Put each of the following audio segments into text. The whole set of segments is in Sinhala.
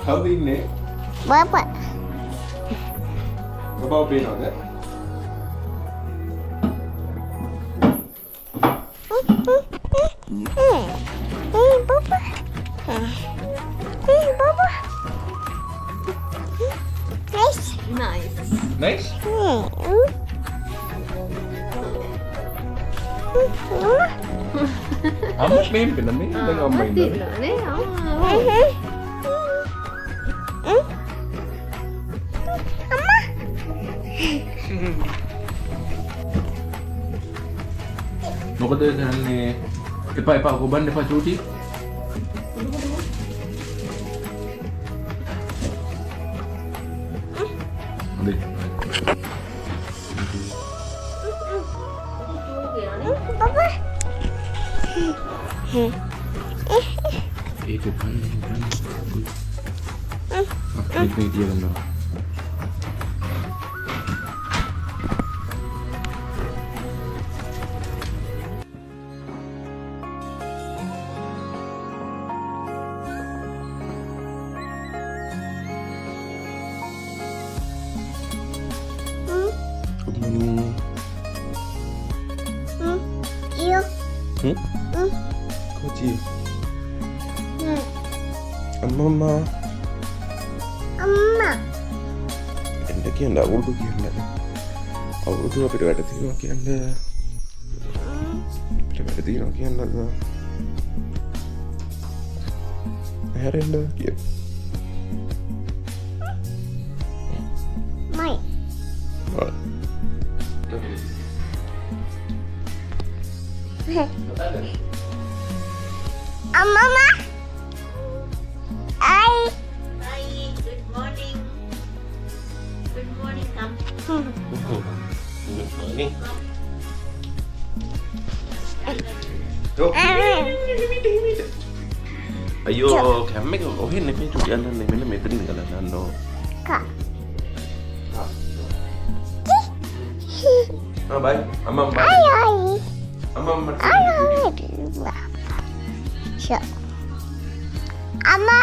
Kau ini. Bapak. Bapak pin ada. Bapak. Bapak. Nice. Nice. Nice. Amo pimpin na may dengan main Mati na. lah ni. Mau kata kan ni. Ipa aku ban depan cuti. Ambil. Bapak. Itu kan. Ini dia kan. Iyo. Kau cium. Mama. Amma. എന്തൊക്കെയാ അവളൊക്കെയുണ്ട് അവൾക്ക് പരിപാടി നോക്കിയുണ്ട് പരിപാടി നോക്കിയുണ്ടല്ലോ വേറെ എന്തൊക്കെയാ Mai. Mama. Hai. Hi, good morning. Good morning, come. Ini ayo kami kok oh ini cuma jalan nih mana meter nih kalau nando Kak. ah bye amam bye Hai. amam Siap. Amma.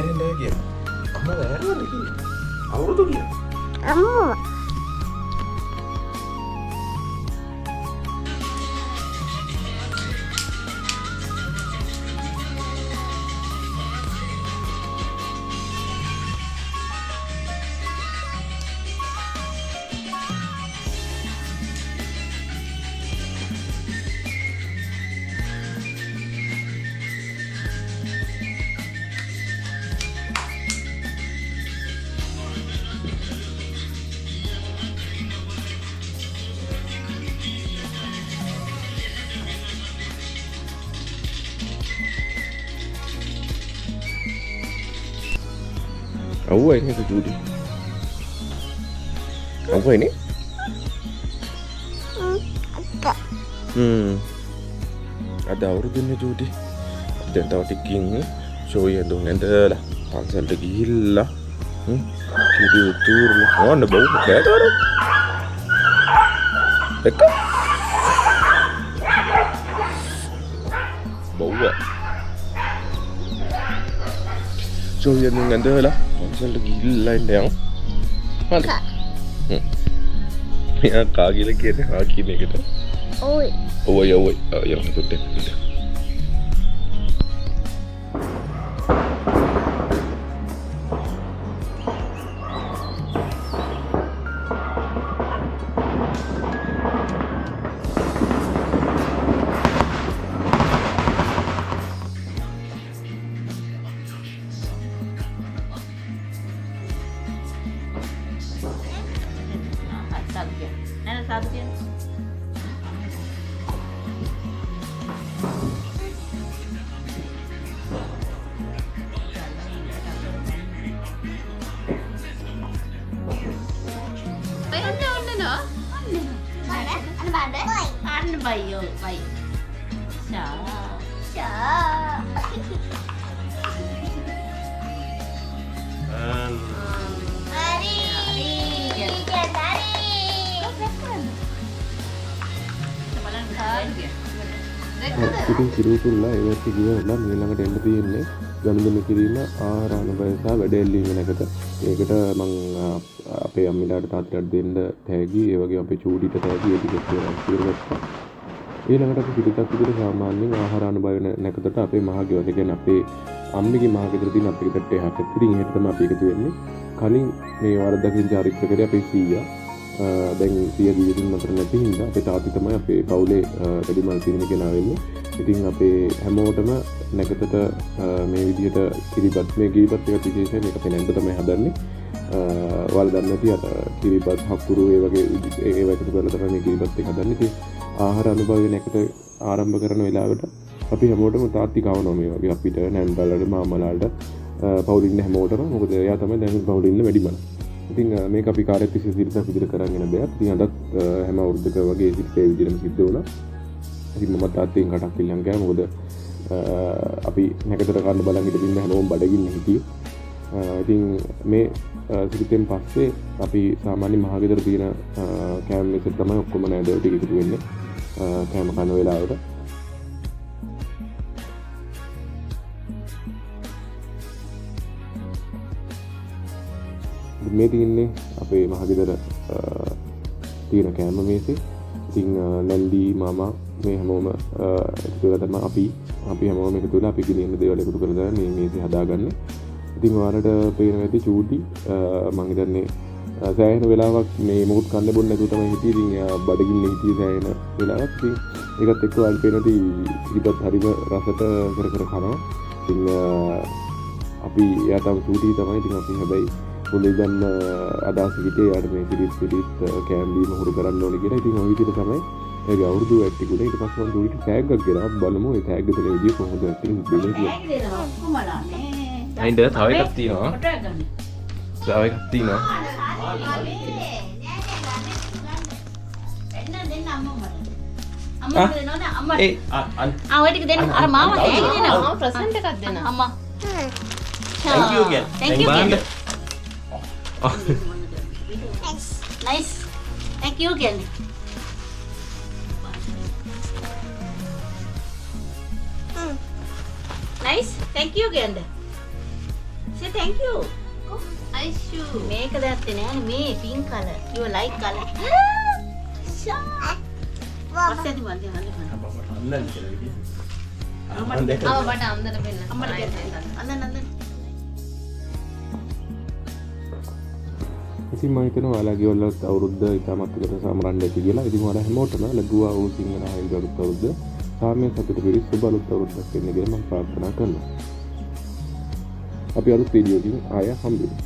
ada lagi ya amma ada lagi awal tuh dia Amma. Awal ini tu judi. Awal ini? Apa? Ada orang judi. Dan tahu tiking show yang dong anda lah. Pasal lagi gila. Kiri tur lah. Oh, ada bau dah tu. Dekat. Bau ah. Show yang dong anda lah. Pasal lagi gila yang. Mana? Ya kaki lagi ada kaki ni kita. Oi. Oh ya, yang satu deh. Satu dia. Nana satu dia. Ăn bày rồi, bày. Sợ. ඉතින් කිරුතුල්ලා ඒවත් කිව්වලා මේ ළඟට එන්න තියෙන්නේ ගනුදෙනු කිරීම ආහාර අනුභවය සහ වැඩ එල්ලීම නැකට. ඒකට මම අපේ අම්මිලාට තාත්තලාට දෙන්න තෑගි, ඒ වගේම අපේ චූටිට තෑගි ඒ ටික කියලා ඊළඟට අපි පිටක් විතර සාමාන්‍යයෙන් ආහාර අනුභවය නැකතට අපේ මහගෙවල්, ඒ කියන්නේ අපේ අම්මිගේ මහගෙදර තියෙන අපේ ගෙදරට එහා පැත්තේ ඉතින් එහෙට තමයි අපි එකතු වෙන්නේ. කලින් මේ වරදකින් චාරිත්‍රකදී අපේ සීයා දැන් සිය දිවිදින් මතර නැති හින්දා අපේ තාත්තා තමයි අපේ පවුලේ වැඩිමල් පිරිමි කෙනා වෙන්නේ. ඉතින් අපේ හැමෝටම නැකතට මේ විදිහට කිරිබත්, මේ කිරිබත් එක විශේෂයෙන් මේක පෙනෙන්න තමයි හදන්නේ. වල දන්නේ නැති අර කිරිබත් හකුරු ඒ වගේ ඒවා එකතු කරලා තමයි මේ කිරිබත් එක හදන්නේ. ඉතින් ආහාර අනුභවය නැකට ආරම්භ කරන වෙලාවට අපි හැමෝටම තාත්ති කවනවා මේ වගේ අපිට නෑන්දාලට මාමලාට පවුලින් ඉන්න හැමෝටම. මොකද එයා තමයි දැන් පවුලින් ඉන්න වැඩිමල්. ඉතින් මේක අපි කාර්යයක් විශේෂ සිරිතක් විදිහට කරගෙන දෙයක්. ඉතින් අදත් හැම අවුරුද්දක වගේ සිරිතේ විදිහටම සිද්ධ වුණා. ඉතින් මම තාත්තෙන් කටක් පිළියම් ගෑ. මොකද අපි නැකතට කන්න බලන් හිටින්න හැමෝම බඩගින්න හිටියේ. ඉතින් මේ සිරිතෙන් පස්සේ අපි සාමාන්‍ය මහගෙදර තියෙන කෑම මෙසෙත් තමයි ඔක්කොම නෑදෑයෝ ටික එකතු වෙන්නේ කෑම කන වෙලාවට. මේ තියන්නේ අපේ මහගෙදර තියෙන කෑම මේසේ. ඉතින් නැන්දි මාමා මේ හැමෝම එකතු වෙලා තමයි අපි හැමෝම එකතු වෙලා අපි ගෙනියන දේවල් එකතු කරලා මේ මේසේ හදාගන්නේ. ඉතින් ඔයාලට පේන ඇති චූටි මම හිතන්නේ සෑහෙන වෙලාවක් මේ මොකුත් කන්න බොන්න නැතුව තමයි හිටියේ. ඉතින් බඩගින්න හිටියේ සෑහෙන වෙලාවක්. ඉතින් ඒකත් එක්ක ඔයාලට පේන ඇති ඉතිපත් හරිම රසට කර කනවා. ඉතින් අපි එයා තම චූටි තමයි. ඉතින් අපි හැබැයි පොලේ දැන් අදහස් හිටියේ යාට මේ සිරිත් කෑම්බීම හුරු කරන්න ඕනේ කියලා. ඉතින් ඔය විදිහට තමයි ඒගේ අවුරුදු ඇට්ටිකුනේ. ඊට පස්සේ මම චූටිට ටැග් එකක් ගෙනා බලමු. ඒ ටැග් එක දෙන විදිය කොහොමද ඇට්ටින් දෙන්නේ කියලා. අයින්ද තව එකක් තියෙනවා. තව එකක් තියෙනවා. ඔය ටික දෙන්න. අර මාමා තෑගි දෙනවා. ප්‍රසන්ට් එකක් දෙන්න. අම්මා. Thank you again. Thank you again. Nice. Thank you again. Nice. Thank you again. Say thank you. Aishu. මේක දැත්තේ නෑනේ මේ pink color. You like color. පස්සේදී වන්දේ වන්දේ. අන්නන් කියලා විදිය. අම්මට අන්දර වෙන්න. අම්මට අන්දන්. ඉතින් මම හිතනවා ඔයාලගේ වලත් අවුරුද්ද ඉතාමත් උකට සමරන්න ඇති කියලා. ඉතින් ඔයාලා හැමෝටම ලැබුවා වූ සිංහල ආයෙත් අලුත් අවුරුද්ද සාමය සතුට පිරි සුබ අලුත් අවුරුද්දක් වෙන්න කියලා මම ප්‍රාර්ථනා කරනවා. අපි අලුත් වීඩියෝකින් ආයෙ හම්බෙමු.